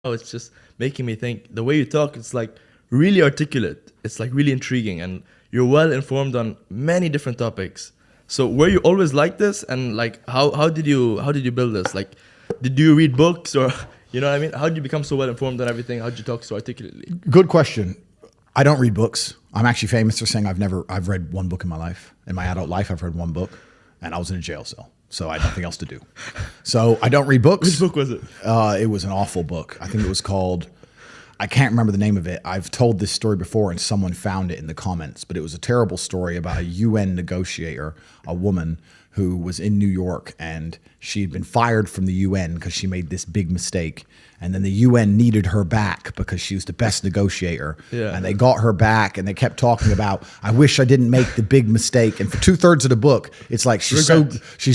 Oh, it's just making me think. The way you talk, it's like really articulate. It's like really intriguing, and you're well informed on many different topics. So were you always like this? And like, how did you build this? Like, did you read books or you know what I mean? How did you become so well informed on everything? How did you talk so articulately? Good question. I don't read books. I'm actually famous for saying I've read one book in my life. In my adult life, I've read one book, and I was in a jail cell. So I had nothing else to do. So I don't read books. Which book was it? It was an awful book. I think it was called, I can't remember the name of it. I've told this story before and someone found it in the comments, but it was a terrible story about a UN negotiator, a woman who was in New York, and she'd been fired from the UN because she made this big mistake. And then the UN needed her back because she was the best negotiator. Yeah. And they got her back, and they kept talking about, I wish I didn't make the big mistake. And for 2/3 of the book, it's like she's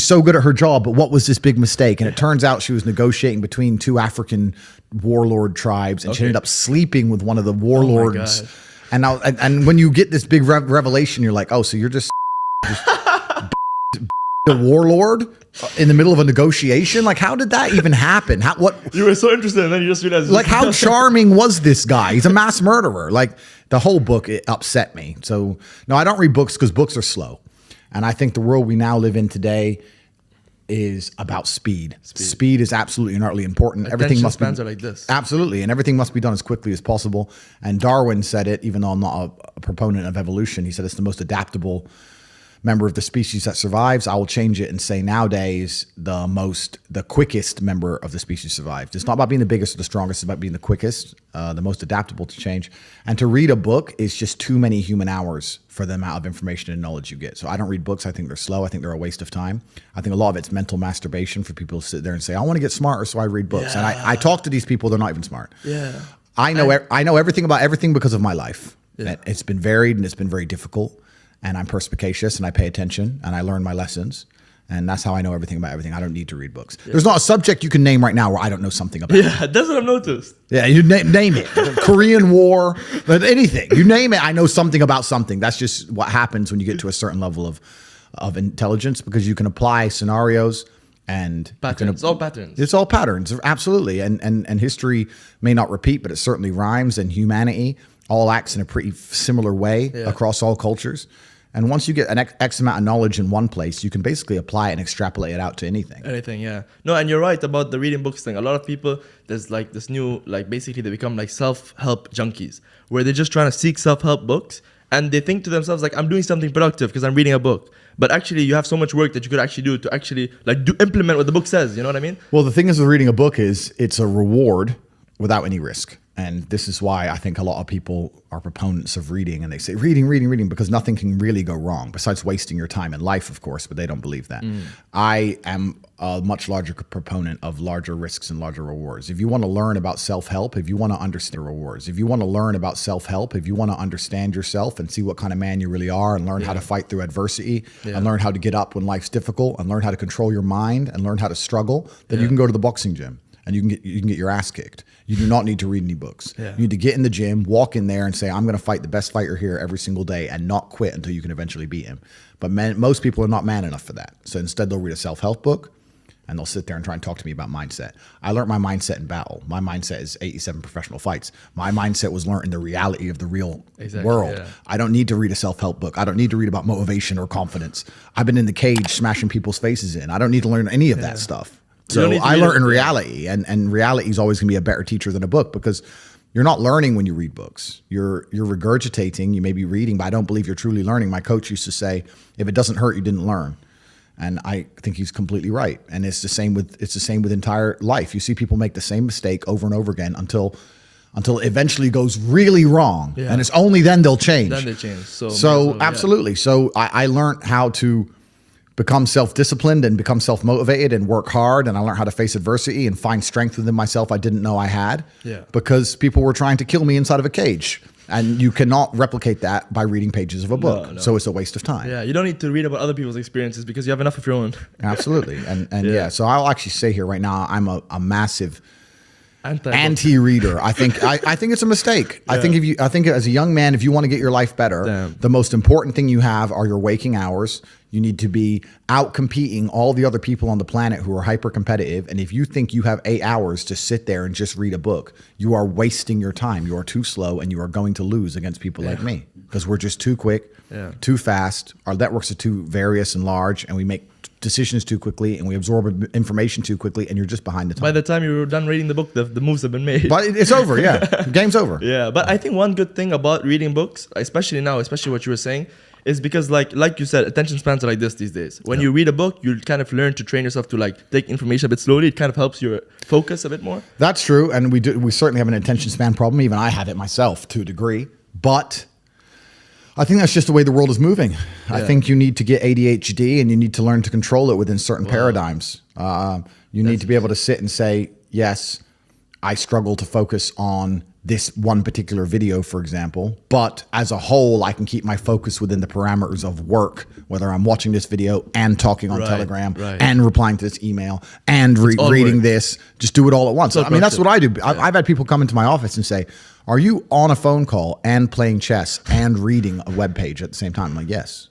so good at her job, but what was this big mistake? And it turns out she was negotiating between two African warlord tribes, and she ended up sleeping with one of the warlords. God. And now, and when you get this big revelation, you're like, oh, so you're just the warlord in the middle of a negotiation? Like, how did that even happen? What You were so interested, and then you just realized. like, how charming was this guy? He's a mass murderer. Like, the whole book, it upset me. So no, I don't read books because books are slow. And I think the world we now live in today is about speed. Speed is absolutely and utterly important. Everything must be, spans are like this. absolutely, and everything must be done as quickly as possible. And Darwin said it, even though I'm not a proponent of evolution. He said it's the most adaptable member of the species that survives. I will change it and say nowadays the quickest member of the species survived. It's not about being the biggest or the strongest, it's about being the quickest, the most adaptable to change. And to read a book is just too many human hours for the amount of information and knowledge you get. So I don't read books. I think they're slow. I think they're a waste of time. I think a lot of it's mental masturbation for people to sit there and say, I want to get smarter, so I read books. Yeah. And I talk to these people, they're not even smart. Yeah. I know everything about everything because of my life. Yeah. It's been varied and it's been very difficult. And I'm perspicacious and I pay attention and I learn my lessons. And that's how I know everything about everything. I don't need to read books. Yeah. There's not a subject you can name right now where I don't know something about. Yeah, that's what I've noticed. Yeah, you name it. Korean War, anything. You name it, I know something about something. That's just what happens when you get to a certain level of intelligence, because you can apply scenarios and Patterns. It's all patterns. It's all patterns, absolutely. And history may not repeat, but it certainly rhymes, and humanity all acts in a pretty similar way across all cultures. And once you get an X amount of knowledge in one place, you can basically apply it and extrapolate it out to anything. Anything, yeah. No, and you're right about the reading books thing. A lot of people, there's like this new, like basically they become like self-help junkies, where they're just trying to seek self-help books, and they think to themselves like, I'm doing something productive because I'm reading a book. But actually, you have so much work that you could actually do to actually like implement what the book says. You know what I mean? Well, the thing is with reading a book is it's a reward without any risk. And this is why I think a lot of people are proponents of reading, and they say reading, because nothing can really go wrong besides wasting your time in life, of course, but they don't believe that. I am a much larger proponent of larger risks and larger rewards. If you want to learn about self-help, if you want to understand rewards, if you want to learn about self-help, if you want to understand yourself and see what kind of man you really are, and learn how to fight through adversity, and learn how to get up when life's difficult, and learn how to control your mind, and learn how to struggle, then you can go to the boxing gym. And you can get your ass kicked. You do not need to read any books. You need to get in the gym, walk in there and say, I'm going to fight the best fighter here every single day, and not quit until you can eventually beat him. But most people are not man enough for that. So instead they'll read a self-help book, and they'll sit there and try and talk to me about mindset. I learned my mindset in battle. My mindset is 87 professional fights. My mindset was learned in the reality of the real world. Yeah. I don't need to read a self-help book. I don't need to read about motivation or confidence. I've been in the cage smashing people's faces in. I don't need to learn any of that stuff. So I learn in reality, and reality is always going to be a better teacher than a book, because you're not learning when you read books. You're regurgitating. You may be reading, but I don't believe you're truly learning. My coach used to say, if it doesn't hurt, you didn't learn. And I think he's completely right. And it's the same with entire life. You see people make the same mistake over and over again until it eventually goes really wrong. And it's only then they'll change. Then they change. So absolutely. So I learned how to become self-disciplined and become self-motivated and work hard. And I learned how to face adversity and find strength within myself I didn't know I had, because people were trying to kill me inside of a cage. And you cannot replicate that by reading pages of a book. No. So it's a waste of time. Yeah, you don't need to read about other people's experiences because you have enough of your own. Absolutely. And so I'll actually say here right now, I'm a massive anti-reader. I think it's a mistake. I think as a young man, if you want to get your life better, the most important thing you have are your waking hours. You need to be out competing all the other people on the planet who are hyper competitive. And if you think you have 8 hours to sit there and just read a book, you are wasting your time. You are too slow, and you are going to lose against people like me, because we're just too quick, too fast. Our networks are too various and large, and we make decisions too quickly, and we absorb information too quickly, and you're just behind the time. By the time you're done reading the book, the moves have been made. But it's over, yeah. Game's over. Yeah, but I think one good thing about reading books, especially now, especially what you were saying, is because like you said, attention spans are like this these days. When you read a book, you kind of learn to train yourself to like take information a bit slowly. It kind of helps your focus a bit more. That's true, and we certainly have an attention span problem. Even I have it myself to a degree, but I think that's just the way the world is moving. I think you need to get ADHD, and you need to learn to control it within certain paradigms. You need to be able to sit and say, yes, I struggle to focus on this one particular video, for example, but as a whole, I can keep my focus within the parameters of work, whether I'm watching this video and talking on Telegram and replying to this email and reading this. Just do it all at once. I mean, that's what I do. I've had people come into my office and say, are you on a phone call and playing chess and reading a web page at the same time? I'm like, yes.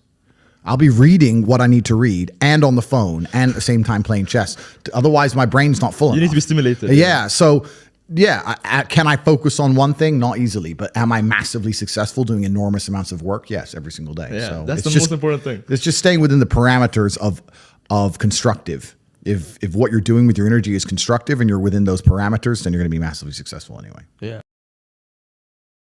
I'll be reading what I need to read and on the phone and at the same time playing chess. Otherwise, my brain's not full enough. You need to be stimulated. Yeah. So, yeah, can I focus on one thing? Not easily. But am I massively successful doing enormous amounts of work? Yes, every single day. Yeah, so that's the most important thing. It's just staying within the parameters of constructive. If what you're doing with your energy is constructive and you're within those parameters, then you're going to be massively successful anyway. Yeah.